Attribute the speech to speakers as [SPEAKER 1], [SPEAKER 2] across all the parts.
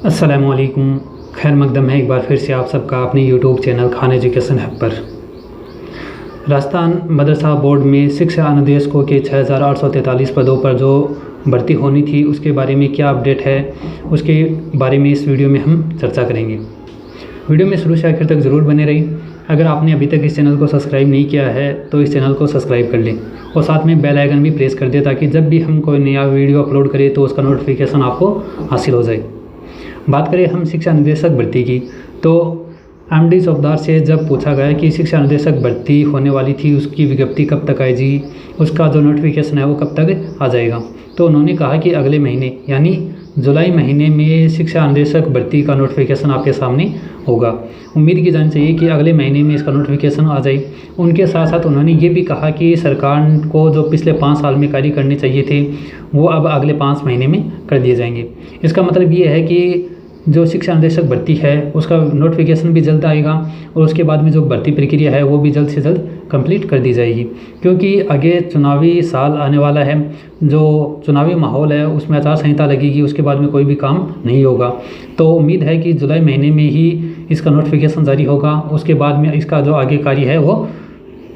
[SPEAKER 1] अस्सलामुअलैकुम, खैर मकदम है एक बार फिर से आप सबका अपने YouTube channel Khan education hub पर। राजस्थान मदरसा बोर्ड में शिक्षा अनुदेशकों के 6,843 पदों पर जो भर्ती होनी थी उसके बारे में क्या अपडेट है, उसके बारे में इस वीडियो में हम चर्चा करेंगे। वीडियो में शुरू से आखिर तक ज़रूर बने रही। अगर आपने अभी तक इस चैनल को सब्सक्राइब नहीं किया है तो इस चैनल को सब्सक्राइब कर लें और साथ में बेल आइकन भी प्रेस कर दें ताकि जब भी हम कोई नया वीडियो अपलोड करें तो उसका नोटिफिकेशन आपको हासिल हो जाए। बात करें हम शिक्षा निदेशक भर्ती की, तो एमडी चौबदार से जब पूछा गया कि शिक्षा निदेशक भर्ती होने वाली थी उसकी विज्ञप्ति कब तक आएगी, उसका जो नोटिफिकेशन है वो कब तक आ जाएगा, तो उन्होंने कहा कि अगले महीने यानी जुलाई महीने में शिक्षा निदेशक भर्ती का नोटिफिकेशन आपके सामने होगा। उम्मीद की जानी चाहिए कि अगले महीने में इसका नोटिफिकेशन आ जाए। उनके साथ साथ उन्होंने ये भी कहा कि सरकार को जो पिछले 5 साल में कार्य करने चाहिए थे वो अब अगले 5 महीने में कर दिए जाएंगे। इसका मतलब ये है कि जो शिक्षा निदेशक भर्ती है उसका नोटिफिकेशन भी जल्द आएगा और उसके बाद में जो भर्ती प्रक्रिया है वो भी जल्द से जल्द कंप्लीट कर दी जाएगी, क्योंकि आगे चुनावी साल आने वाला है। जो चुनावी माहौल है उसमें आचार संहिता लगेगी, उसके बाद में कोई भी काम नहीं होगा। तो उम्मीद है कि जुलाई महीने में ही इसका नोटिफिकेशन जारी होगा, उसके बाद में इसका जो आगे कार्य है वो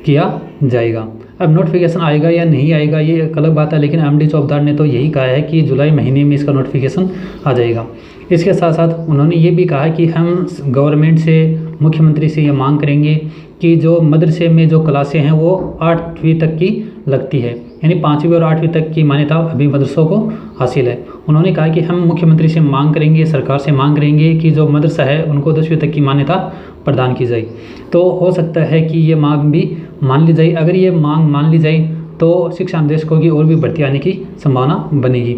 [SPEAKER 1] किया जाएगा। अब नोटिफिकेशन आएगा या नहीं आएगा ये एक अलग बात है, लेकिन एमडी चौबदार ने तो यही कहा है कि जुलाई महीने में इसका नोटिफिकेशन आ जाएगा। इसके साथ साथ उन्होंने ये भी कहा कि हम गवर्नमेंट से, मुख्यमंत्री से ये मांग करेंगे कि जो मदरसे में जो क्लासें हैं वो 8वीं तक की लगती है, यानी 5वीं और 8वीं तक की मान्यता अभी मदरसों को हासिल है। उन्होंने कहा कि हम मुख्यमंत्री से मांग करेंगे, सरकार से मांग करेंगे कि जो मदरसा है उनको 10वीं तक की मान्यता प्रदान की जाए। तो हो सकता है कि ये मांग भी मान ली जाए। अगर ये मांग मान ली जाए तो शिक्षा निदेशकों की और भी भर्ती आने की संभावना बनेगी।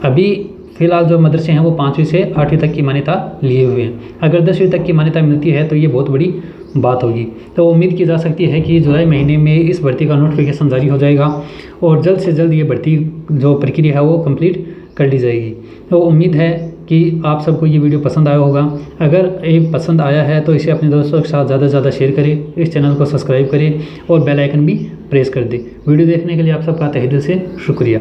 [SPEAKER 1] अभी फ़िलहाल जो मदरसे हैं वो 5वीं से 8वीं तक की मान्यता लिए हुए हैं। अगर 10वीं तक की मान्यता मिलती है तो ये बहुत बड़ी बात होगी। तो उम्मीद की जा सकती है कि जुलाई महीने में इस भर्ती का नोटिफिकेशन जारी हो जाएगा और जल्द से जल्द ये भर्ती जो प्रक्रिया है वो कंप्लीट कर ली जाएगी। तो उम्मीद है कि आप सबको ये वीडियो पसंद आया होगा। अगर ये पसंद आया है तो इसे अपने दोस्तों के साथ ज़्यादा से ज़्यादा शेयर करें, इस चैनल को सब्सक्राइब करें और बेल आइकन भी प्रेस कर दें। वीडियो देखने के लिए आप सबका तहे दिल से शुक्रिया।